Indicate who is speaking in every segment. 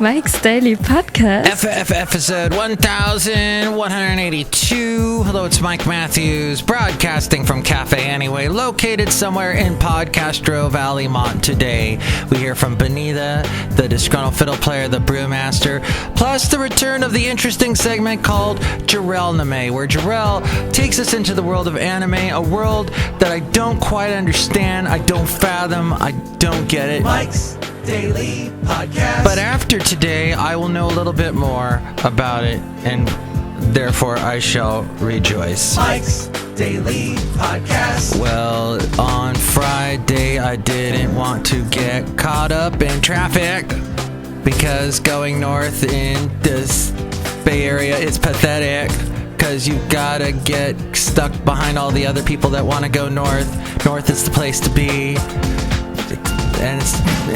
Speaker 1: Mike's Daily Podcast.
Speaker 2: Episode 1182. Hello, it's Mike Matthews, broadcasting from Cafe Anyway, located somewhere in Podcastro Valley, Mont. Today, we hear from Benita, the Disgruntled Fiddle Player, the Brewmaster, plus the return of the interesting segment called JARELNIME, where Jarell takes us into the world of anime, a world that I don't quite understand, I don't fathom, I don't get it.
Speaker 3: Mike's Daily Podcast.
Speaker 2: But after today, I will know a little bit more about it, and therefore I shall rejoice.
Speaker 3: Mike's Daily Podcast.
Speaker 2: Well, on Friday, I didn't want to get caught up in traffic because going north in this Bay Area is pathetic. Because you gotta get stuck behind all the other people that want to go north. North is the place to be. And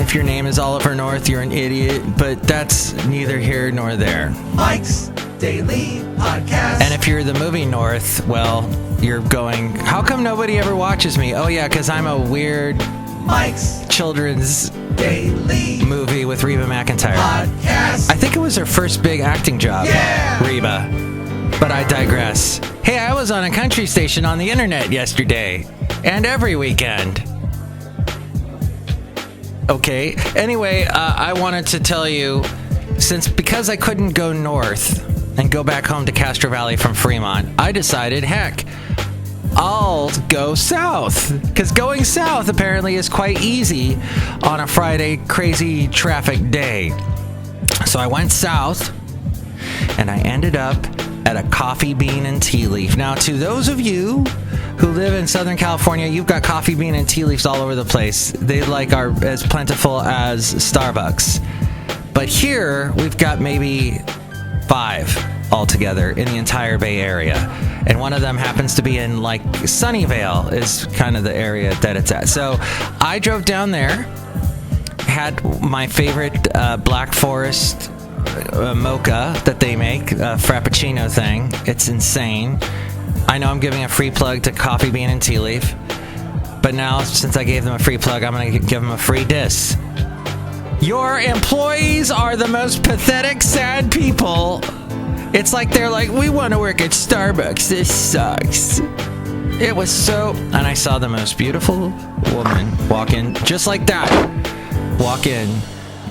Speaker 2: if your name is Oliver North, you're an idiot. But that's neither here nor there.
Speaker 3: Mike's Daily Podcast.
Speaker 2: And if you're the movie North, well, you're going, how come nobody ever watches me? Oh yeah, because I'm a weird
Speaker 3: Mike's
Speaker 2: children's
Speaker 3: Daily
Speaker 2: movie with Reba McEntire.
Speaker 3: Podcast.
Speaker 2: I think it was her first big acting job.
Speaker 3: Yeah!
Speaker 2: Reba. But I digress. Hey, I was on a country station on the internet yesterday. And every weekend. Okay. Anyway, I wanted to tell you, because I couldn't go north and go back home to Castro Valley from Fremont, I decided, heck, I'll go south. Because going south apparently is quite easy on a Friday crazy traffic day. So I went south, and I ended up at a coffee bean and tea leaf. Now, to those of you who live in Southern California, you've got coffee bean and tea leaves all over the place. They are as plentiful as Starbucks. But here, we've got maybe 5 altogether in the entire Bay Area. And one of them happens to be in, Sunnyvale is kind of the area that it's at. So I drove down there, had my favorite Black Forest mocha that they make, Frappuccino thing. It's insane. I know I'm giving a free plug to Coffee Bean and Tea Leaf, but now since I gave them a free plug, I'm going to give them a free diss. Your employees are the most pathetic, sad people. It's like they're like, we want to work at Starbucks. This sucks. It was so... And I saw the most beautiful woman walk in, just like that. Walk in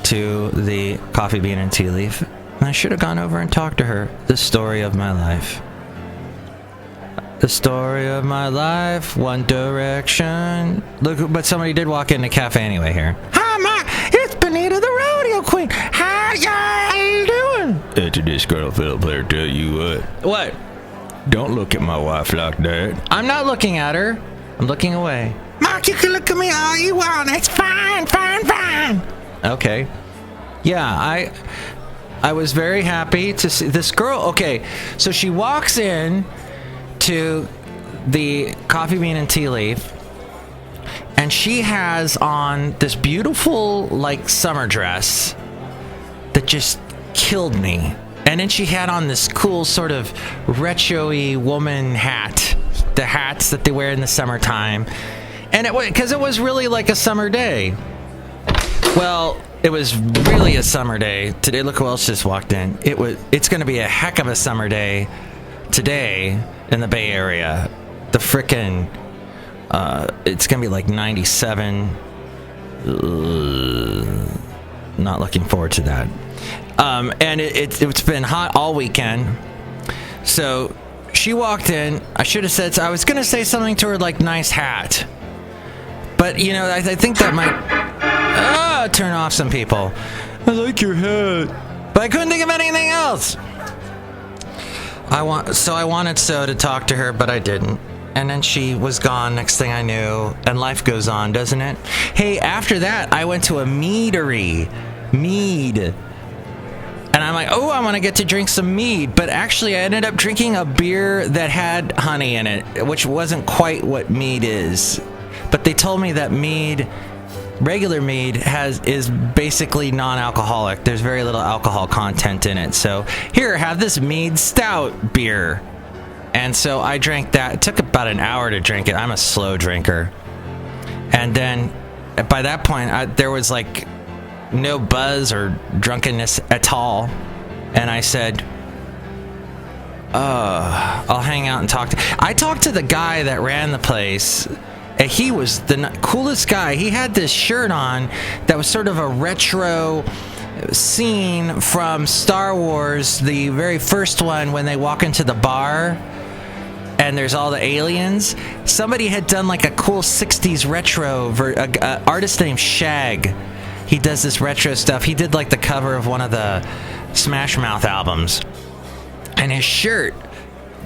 Speaker 2: to the Coffee Bean and Tea Leaf. And I should have gone over and talked to her. The story of my life. The story of my life, One Direction. Look, but somebody did walk in the cafe anyway here. Hi, Ma, it's Benita the Rodeo Queen. How you doing?
Speaker 4: It's a Disgruntled Fiddle Player, tell you what.
Speaker 2: What?
Speaker 4: Don't look at my wife like that.
Speaker 2: I'm not looking at her. I'm looking away. Mark, you can look at me all you want. It's fine. Okay. Yeah, I was very happy to see this girl. Okay, so she walks in to the Coffee Bean and Tea Leaf, and she has on this beautiful summer dress that just killed me. And then she had on this cool sort of retro-y woman hat, the hats that they wear in the summertime. And because it was really like a summer day. Well, it was really a summer day today. Look who else just walked in. It's going to be a heck of a summer day today in the Bay Area. The frickin' it's gonna be 97. Not looking forward to that. And it's been hot all weekend. So she walked in. I should have said, I was gonna say something to her nice hat, but I think that might turn off some people. I like your hat, but I couldn't think of anything else. I wanted to talk to her, but I didn't. And then she was gone next thing I knew. And life goes on, doesn't it? Hey, after that, I went to a Meadery. Mead. And I'm like, oh, I want to get to drink some mead. But actually, I ended up drinking a beer that had honey in it, which wasn't quite what mead is. But they told me that regular mead is basically non-alcoholic. There's very little alcohol content in it. So here, have this mead stout beer. And so I drank that. It took about an hour to drink it. I'm a slow drinker. And then by that point, there was no buzz or drunkenness at all. And I said, I'll hang out and talk to... I talked to the guy that ran the place, and he was the coolest guy. He had this shirt on that was sort of a retro scene from Star Wars, the very first one, when they walk into the bar and there's all the aliens. Somebody had done like a cool 60s retro, artist named Shag. He does this retro stuff. He did like the cover of one of the Smash Mouth albums. And his shirt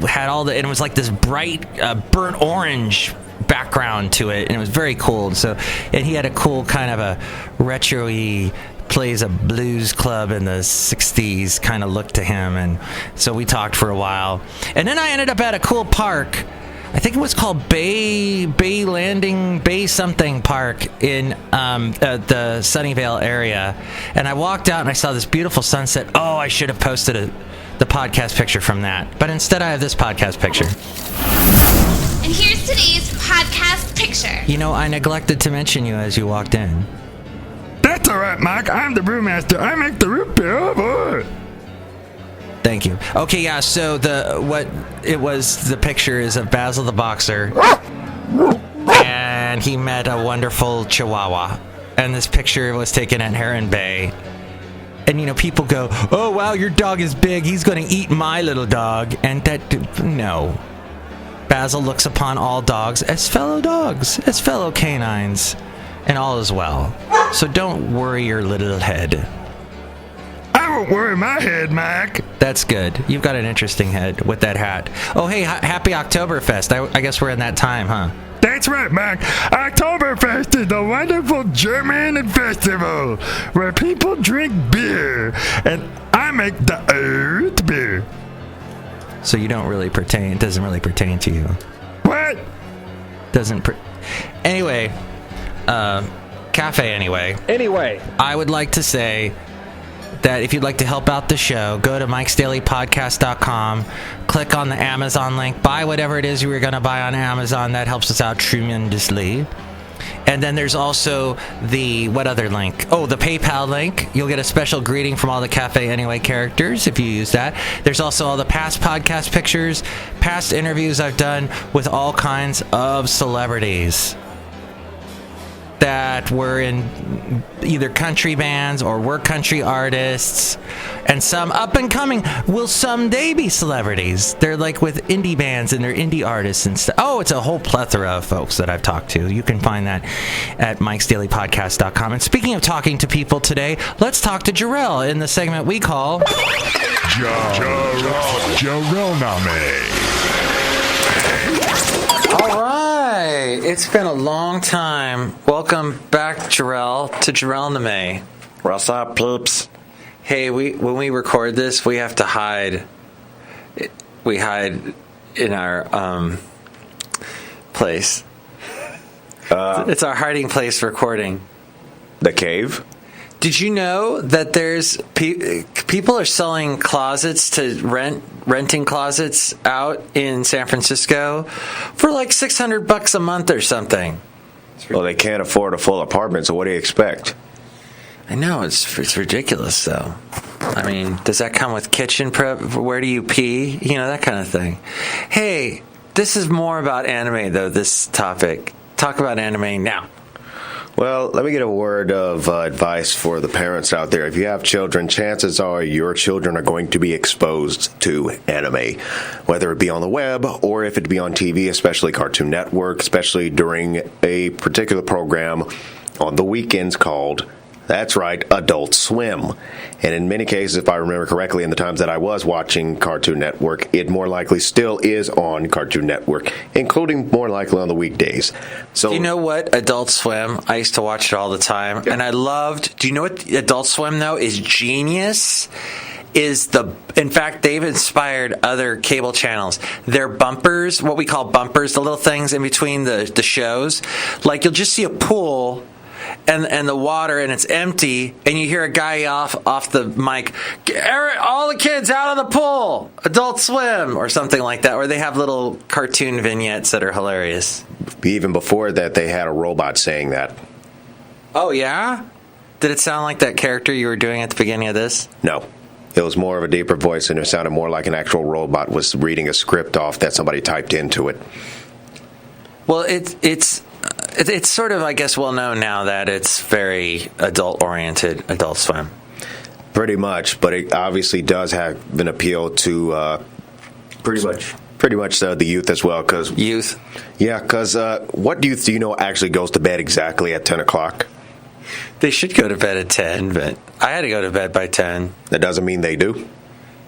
Speaker 2: had and it was like this bright, burnt orange background to it. And it was very cool. And he had a cool kind of a retro-y, plays a blues club in the 60s kind of look to him. And so we talked for a while. And then I ended up at a cool park. I think it was called Bay something park in the Sunnyvale area. And I walked out and I saw this beautiful sunset. Oh, I should have posted the podcast picture from that. But instead I have this podcast picture.
Speaker 5: And here's today's podcast picture.
Speaker 2: You know, I neglected to mention you as you walked in.
Speaker 6: That's all right, Mike. I'm the brewmaster. I make the root beer. Oh, boy.
Speaker 2: Thank you. Okay, yeah, so the picture is of Basil the Boxer. And he met a wonderful Chihuahua. And this picture was taken at Heron Bay. And, you know, people go, oh, wow, your dog is big. He's going to eat my little dog. And no. Basil looks upon all dogs, as fellow canines. And all is well. So don't worry your little head.
Speaker 6: I won't worry my head, Mike.
Speaker 2: That's good. You've got an interesting head with that hat. Oh, hey, happy Oktoberfest. I guess we're in that time, huh?
Speaker 6: That's right, Mike. Oktoberfest is a wonderful German festival where people drink beer, and I make the root beer.
Speaker 2: So you don't really pertain. It doesn't really pertain to you.
Speaker 6: What?
Speaker 2: Anyway, cafe anyway.
Speaker 7: Anyway,
Speaker 2: I would like to say that if you'd like to help out the show, go to mikesdailypodcast.com, click on the Amazon link, buy whatever it is you were going to buy on Amazon. That helps us out tremendously. And then there's also what other link? Oh, the PayPal link. You'll get a special greeting from all the Cafe Anyway characters if you use that. There's also all the past podcast pictures, past interviews I've done with all kinds of celebrities that were in either country bands or were country artists, and some up and coming will someday be celebrities. They're like with indie bands and they're indie artists and stuff. Oh, it's a whole plethora of folks that I've talked to. You can find that at mikesdailypodcast.com. And speaking of talking to people today, let's talk to Jarrell in the segment we call
Speaker 6: JARELNIME.
Speaker 2: All right, it's been a long time. Welcome back, Jarrell, to JARELNIME.
Speaker 8: What's up, peeps?
Speaker 2: Hey, when we record this, we have to hide. We hide in our place. It's our hiding place recording.
Speaker 8: The cave?
Speaker 2: Did you know that there's people are selling closets to renting closets out in San Francisco for like $600 a month or something?
Speaker 8: Well, they can't afford a full apartment, so what do you expect?
Speaker 2: I know, it's ridiculous, though. I mean, does that come with kitchen prep? Where do you pee? You know, that kind of thing. Hey, this is more about anime, though, this topic. Talk about anime now.
Speaker 8: Well, let me get a word of advice for the parents out there. If you have children, chances are your children are going to be exposed to anime, whether it be on the web or if it be on TV, especially Cartoon Network, especially during a particular program on the weekends called, that's right, Adult Swim. And in many cases, if I remember correctly, in the times that I was watching Cartoon Network, it more likely still is on Cartoon Network, including more likely on the weekdays. So,
Speaker 2: do you know what Adult Swim? I used to watch it all the time, and I loved. Do you know what Adult Swim though is genius? In fact, they've inspired other cable channels. Their bumpers, what we call bumpers, the little things in between the shows, like you'll just see a pool. And the water, and it's empty, and you hear a guy off the mic, all the kids out of the pool, Adult Swim, or something like that, or they have little cartoon vignettes that are hilarious.
Speaker 8: Even before that, they had a robot saying that.
Speaker 2: Oh, yeah? Did it sound like that character you were doing at the beginning of this?
Speaker 8: No. It was more of a deeper voice, and it sounded more like an actual robot was reading a script off that somebody typed into it.
Speaker 2: Well, it's sort of, I guess, well known now that it's very adult-oriented, Adult Swim.
Speaker 8: Pretty much, but it obviously does have an appeal to pretty much the youth as well.
Speaker 2: Youth?
Speaker 8: Yeah, because what youth do you know actually goes to bed exactly at 10 o'clock?
Speaker 2: They should go to bed at 10, but I had to go to bed by 10.
Speaker 8: That doesn't mean they do.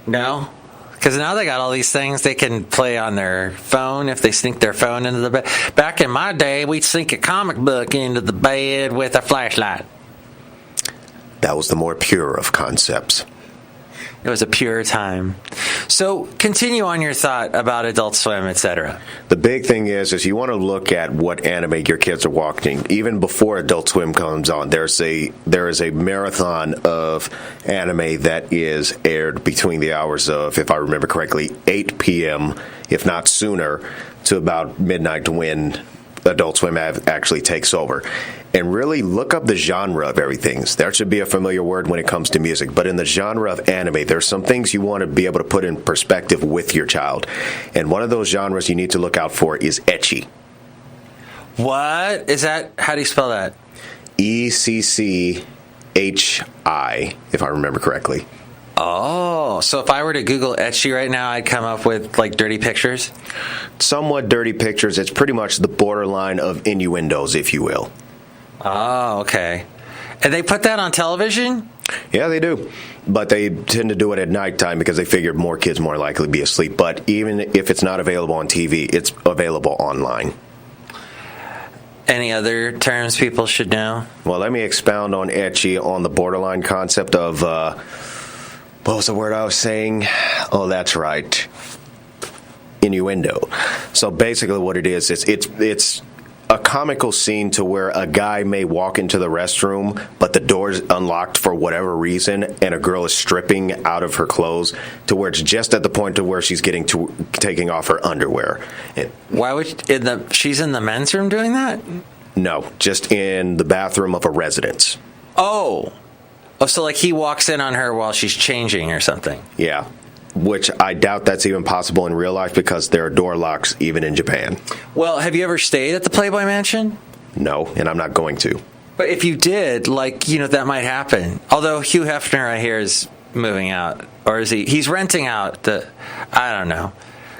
Speaker 2: No? Because now they got all these things they can play on their phone if they sneak their phone into the bed. Back in my day, we'd sneak a comic book into the bed with a flashlight.
Speaker 8: That was the more pure of concepts.
Speaker 2: It was a pure time. So continue on your thought about Adult Swim, etc.
Speaker 8: The big thing is you want to look at what anime your kids are watching. Even before Adult Swim comes on, there is a marathon of anime that is aired between the hours of, if I remember correctly, 8 p.m., if not sooner, to about midnight when Adult Swim actually takes over. And really look up the genre of everything. There should be a familiar word when it comes to music, but in the genre of anime, there's some things you want to be able to put in perspective with your child. And one of those genres you need to look out for is ecchi.
Speaker 2: What is that? How do you spell that?
Speaker 8: ECCHI, if I remember correctly.
Speaker 2: Oh, so if I were to Google ecchi right now, I'd come up with, like, dirty pictures?
Speaker 8: Somewhat dirty pictures. It's pretty much the borderline of innuendos, if you will.
Speaker 2: Oh, okay. And they put that on television?
Speaker 8: Yeah, they do. But they tend to do it at nighttime because they figure more kids more likely to be asleep. But even if it's not available on TV, it's available online.
Speaker 2: Any other terms people should know?
Speaker 8: Well, let me expound on ecchi on the borderline concept of, what was the word I was saying? Oh, that's right. Innuendo. So basically what it is it's a comical scene to where a guy may walk into the restroom, but the door's unlocked for whatever reason, and a girl is stripping out of her clothes to where it's just at the point to where she's taking off her underwear.
Speaker 2: Why would she's in the men's room doing that?
Speaker 8: No, just in the bathroom of a residence.
Speaker 2: Oh, so like he walks in on her while she's changing or something.
Speaker 8: Yeah. Which I doubt that's even possible in real life because there are door locks even in Japan.
Speaker 2: Well, have you ever stayed at the Playboy Mansion?
Speaker 8: No, and I'm not going to.
Speaker 2: But if you did, that might happen. Although Hugh Hefner, I hear, is moving out. Or is he? He's renting out I don't know.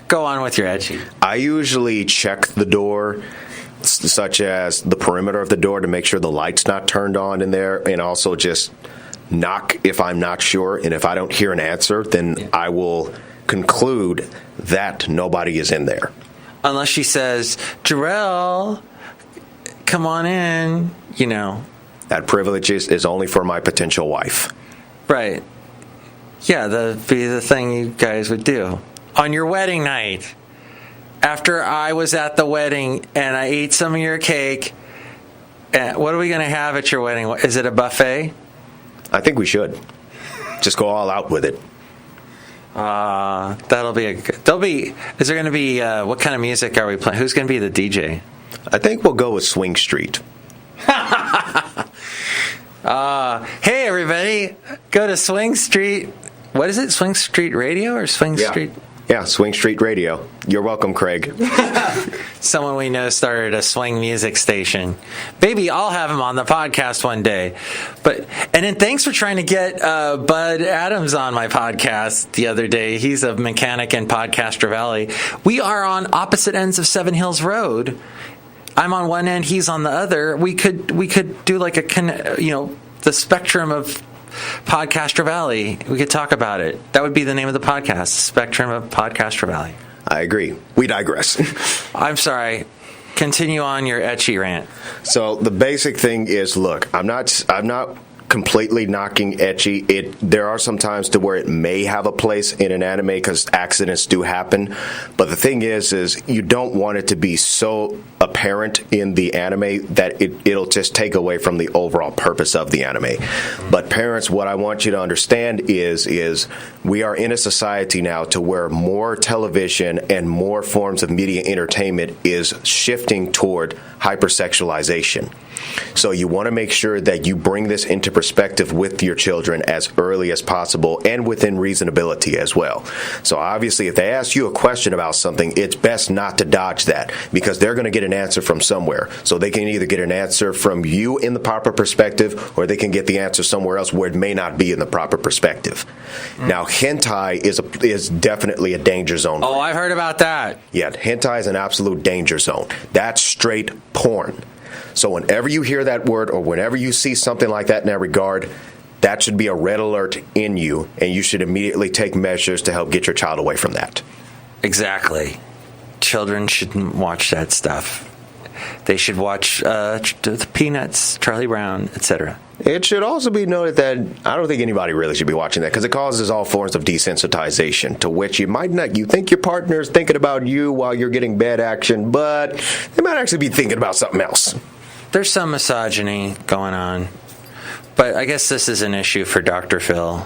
Speaker 2: Go on with your ecchi.
Speaker 8: I usually check the door, such as the perimeter of the door, to make sure the light's not turned on in there, and also just knock if I'm not sure, and if I don't hear an answer, then I will conclude that nobody is in there.
Speaker 2: Unless she says, Jarrell, come on in,
Speaker 8: That privilege is only for my potential wife.
Speaker 2: Right. Yeah, that'd be the thing you guys would do. On your wedding night, after I was at the wedding and I ate some of your cake, what are we going to have at your wedding? Is it a buffet?
Speaker 8: I think we should. Just go all out with it.
Speaker 2: That'll be is there going to be, what kind of music are we playing? Who's going to be the DJ?
Speaker 8: I think we'll go with Swing Street.
Speaker 2: Hey, everybody, go to Swing Street. What is it? Swing Street Radio or Swing Street?
Speaker 8: Yeah, Swing Street Radio. You're welcome, Craig.
Speaker 2: Someone we know started a swing music station. Maybe I'll have him on the podcast one day. And then thanks for trying to get Bud Adams on my podcast the other day. He's a mechanic in Podcaster Valley. We are on opposite ends of Seven Hills Road. I'm on one end, he's on the other. We could do like the spectrum of Podcaster Valley. We could talk about it. That would be the name of the podcast, Spectrum of Podcaster Valley.
Speaker 8: I agree. We digress.
Speaker 2: I'm sorry. Continue on your ecchi rant.
Speaker 8: So the basic thing is, look, I'm not completely knocking ecchi. There are some times to where it may have a place in an anime because accidents do happen. But the thing is you don't want it to be so apparent in the anime that it'll just take away from the overall purpose of the anime. But parents, what I want you to understand is we are in a society now to where more television and more forms of media entertainment is shifting toward hypersexualization. So you want to make sure that you bring this into perspective with your children as early as possible and within reasonability as well. So obviously, if they ask you a question about something, it's best not to dodge that because they're going to get an answer from somewhere. So they can either get an answer from you in the proper perspective or they can get the answer somewhere else where it may not be in the proper perspective. Now, hentai is definitely a danger zone.
Speaker 2: Oh, I heard about that.
Speaker 8: Yeah, hentai is an absolute danger zone. That's straight porn. So whenever you hear that word or whenever you see something like that in that regard, that should be a red alert in you, and you should immediately take measures to help get your child away from that.
Speaker 2: Exactly. Children shouldn't watch that stuff. They should watch the Peanuts, Charlie Brown, etc.
Speaker 8: It should also be noted that I don't think anybody really should be watching that because it causes all forms of desensitization to which you think your partner is thinking about you while you're getting bed action, but they might actually be thinking about something else.
Speaker 2: There's some misogyny going on, but I guess this is an issue for Dr. Phil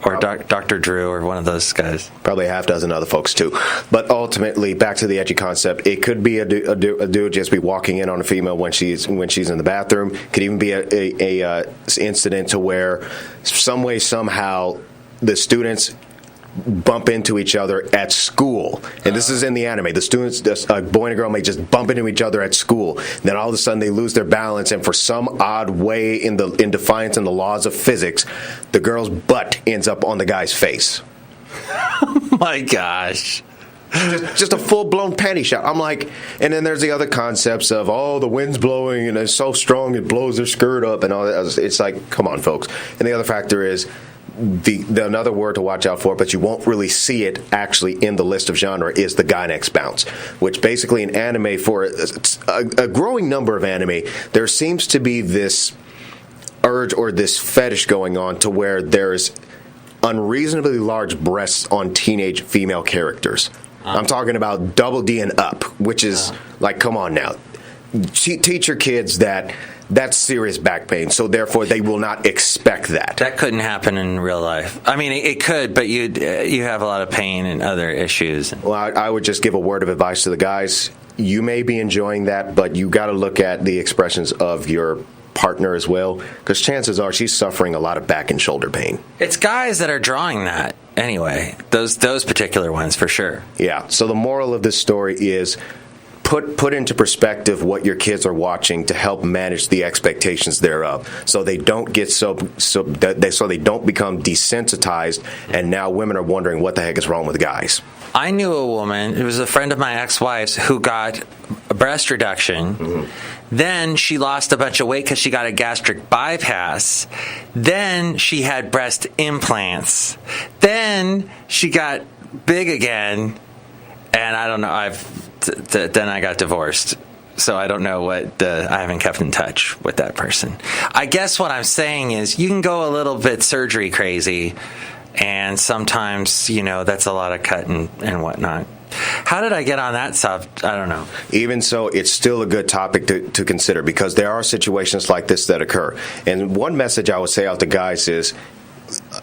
Speaker 2: or Dr. Drew or one of those guys.
Speaker 8: Probably a half dozen other folks too. But ultimately, back to the edgy concept, it could be a dude just be walking in on a female when she's in the bathroom. Could even be a incident to where some way, somehow, the students bump into each other at school. And this is in the anime. The students, a boy and a girl may just bump into each other at school. Then all of a sudden they lose their balance, and for some odd way in defiance in the laws of physics, the girl's butt ends up on the guy's face.
Speaker 2: Oh my gosh.
Speaker 8: Just a full-blown panty shot. I'm like, and then there's the other concepts of, the wind's blowing and it's so strong it blows their skirt up and all that. It's like, come on, folks. And the other factor is, the another word to watch out for, but you won't really see it actually in the list of genre, is the Gynex bounce, which basically in anime, for a growing number of anime, there seems to be this urge or this fetish going on to where there's unreasonably large breasts on teenage female characters. I'm talking about double D and up, which is like, come on now. Teach your kids that's serious back pain, so therefore they will not expect that.
Speaker 2: That couldn't happen in real life. I mean, it could, but you have a lot of pain and other issues.
Speaker 8: Well, I would just give a word of advice to the guys. You may be enjoying that, but you got to look at the expressions of your partner as well, because chances are she's suffering a lot of back and shoulder pain.
Speaker 2: It's guys that are drawing that anyway, those particular ones for sure.
Speaker 8: Yeah, so the moral of this story is put into perspective what your kids are watching to help manage the expectations thereof, so they don't get so they don't become desensitized, and now women are wondering what the heck is wrong with guys.
Speaker 2: I knew a woman, it was a friend of my ex-wife's, who got a breast reduction. Mm-hmm. Then she lost a bunch of weight because she got a gastric bypass. Then she had breast implants. Then she got big again, and I don't know, then I got divorced. So I don't know I haven't kept in touch with that person. I guess what I'm saying is you can go a little bit surgery crazy, and sometimes, that's a lot of cut and whatnot. How did I get on that sub? I don't know. Even
Speaker 8: so, it's still a good topic to consider, because there are situations like this that occur. And one message I would say out to guys is,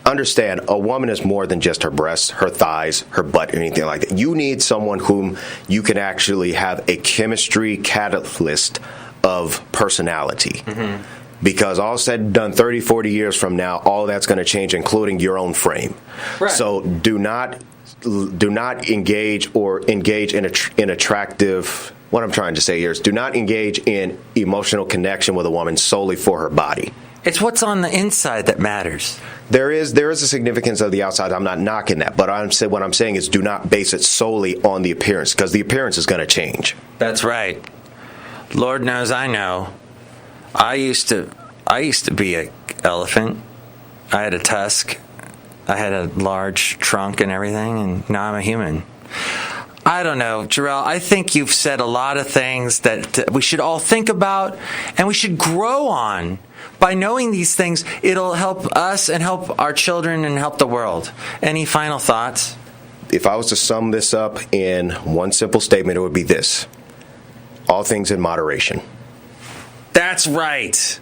Speaker 8: understand, a woman is more than just her breasts, her thighs, her butt, anything like that. You need someone whom you can actually have a chemistry catalyst of personality. Mm-hmm. Because all said and done, 30, 40 years from now, all that's going to change, including your own frame. Right. So do not engage in attractive. What I'm trying to say here is, do not engage in emotional connection with a woman solely for her body.
Speaker 2: It's what's on the inside that matters.
Speaker 8: There is a significance of the outside. I'm not knocking that, but what I'm saying is, do not base it solely on the appearance, because the appearance is going to change.
Speaker 2: That's right. Lord knows I know. I used to be an elephant. I had a tusk. I had a large trunk and everything, and now I'm a human. I don't know, Jarrell. I think you've said a lot of things that we should all think about, and we should grow on. By knowing these things, it'll help us and help our children and help the world. Any final thoughts?
Speaker 8: If I was to sum this up in one simple statement, it would be this: all things in moderation.
Speaker 2: That's right.